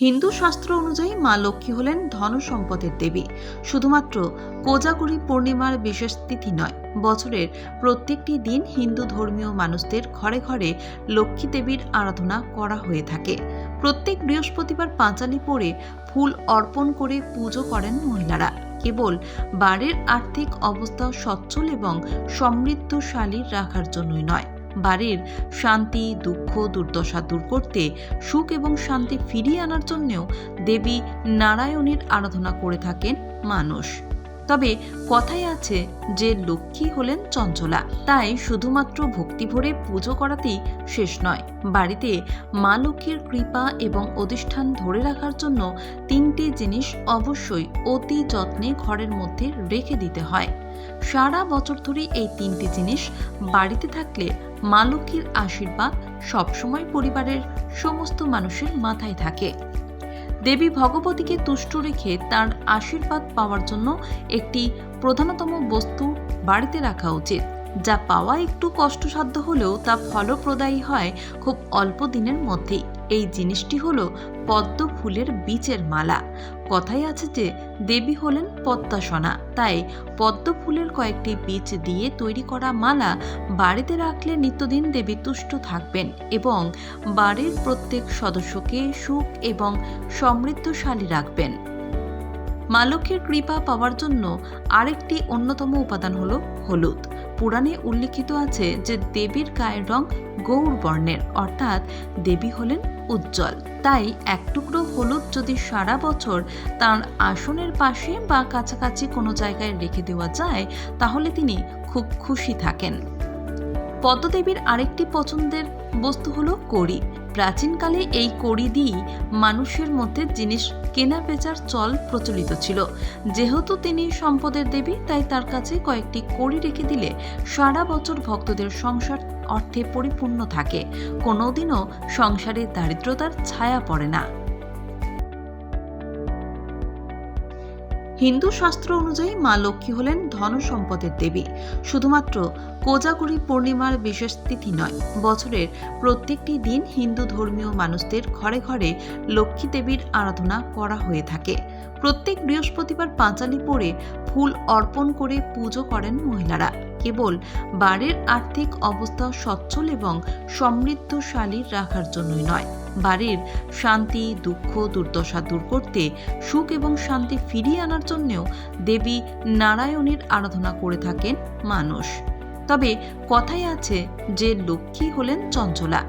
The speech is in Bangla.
হিন্দু শাস্ত্র অনুযায়ী মা লক্ষ্মী হলেন ধন সম্পদের দেবী। শুধুমাত্র কোজাগরী পূর্ণিমার বিশেষ তিথি নয়, বছরের প্রত্যেকটি দিন হিন্দু ধর্মীয় মানুষদের ঘরে ঘরে লক্ষ্মী দেবীর আরাধনা করা হয়ে থাকে। প্রত্যেক বৃহস্পতিবার পাঁচালি পড়ে ফুল অর্পণ করে পুজো করেন মহিলারা। কেবল বাড়ির আর্থিক অবস্থা সচ্ছল এবং সমৃদ্ধশালী রাখার জন্যই নয়, বাড়ির শান্তি, দুঃখ, দুর্দশা দূর করতে, সুখ এবং শান্তি ফিরিয়ে আনার জন্যও দেবী নারায়ণীর আরাধনা করে থাকেন মানুষ। তবে কথাই আছে যে লক্ষ্মী হলেন চঞ্চলা, তাই শুধুমাত্র ভক্তি ভরে পুজো করাতেই শেষ নয়। বাড়িতে মা লক্ষ্মীর কৃপা এবং অধিষ্ঠান ধরে রাখার জন্য তিনটি জিনিস অবশ্যই অতি যত্নে ঘরের মধ্যে রেখে দিতে হয়। সারা বছর ধরে এই তিনটি জিনিস বাড়িতে থাকলে মা লক্ষ্মীর আশীর্বাদ সবসময় পরিবারের সমস্ত মানুষের মাথায় থাকে। দেবী ভগবতীকে তুষ্ট রেখে তার আশীর্বাদ পাওয়ার জন্য একটি প্রধানতম বস্তু বাড়িতে রাখা উচিত, যা পাওয়া একটু কষ্টসাধ্য হলেও তা ফলপ্রদায়ী হয় খুব অল্প দিনের মধ্যেই। এই জিনিসটি হলো পদ্ম ফুলের বীজের মালা। কথাই আছে যে দেবী হলেন পদ্মাসনা, তাই পদ্ম ফুলের কয়েকটি বীজ দিয়ে তৈরি করা মালা বাড়িতে রাখলে নিত্যদিন দেবী তুষ্ট থাকবেন এবং বাড়ির প্রত্যেক সদস্যকে সুখ এবং সমৃদ্ধশালী রাখবেন। মা লক্ষ্মীর কৃপা পাওয়ার জন্য আরেকটি অন্যতম উপাদান হলো হলুদ। পুরাণে উল্লিখিত আছে যে দেবীর গায়ের রং গৌর বর্ণের, অর্থাৎ দেবী হলেন উজ্জ্বল। তাই এক টুকরো হলুদ যদি সারা বছর তার আসনের পাশে বা কাছাকাছি কোনো জায়গায় রেখে দেওয়া যায়, তাহলে তিনি খুব খুশি থাকেন। পদ্মদেবীর আরেকটি পছন্দের বস্তু হলো কড়ি। প্রাচীনকালে এই কড়ি দিয়েই মানুষের মধ্যে জিনিস কেনা বেচার চল প্রচলিত ছিল। যেহেতু তিনি সম্পদের দেবী, তাই তার কাছে কয়েকটি কড়ি রেখে দিলে সারা বছর ভক্তদের সংসার অর্থে পরিপূর্ণ থাকে, কোনোদিনও সংসারে দারিদ্রতার ছায়া পড়ে না। হিন্দু শাস্ত্র অনুযায়ী মা লক্ষ্মী হলেন ধন সম্পদের দেবী। শুধুমাত্র কোজাগরী পূর্ণিমার বিশেষ তিথি নয়, বছরের প্রত্যেকটি দিন হিন্দু ধর্মীয় মানুষদের ঘরে ঘরে লক্ষ্মী দেবীর আরাধনা করা হয়ে থাকে। প্রত্যেক বৃহস্পতিবার পাঁচালি পড়ে ফুল অর্পণ করে পুজো করেন মহিলারা। কেবল বাড়ির আর্থিক অবস্থা সচ্ছল এবং সমৃদ্ধশালী রাখার জন্যই নয়, বাড়ির শান্তি, দুঃখ, দুর্দশা দূর করতে, সুখ এবং শান্তি ফিরিয়ে আনার জন্যও দেবী নারায়ণীর আরাধনা করে থাকেন মানুষ। তবে কথাই আছে যে লক্ষ্মী হলেন চঞ্চলা,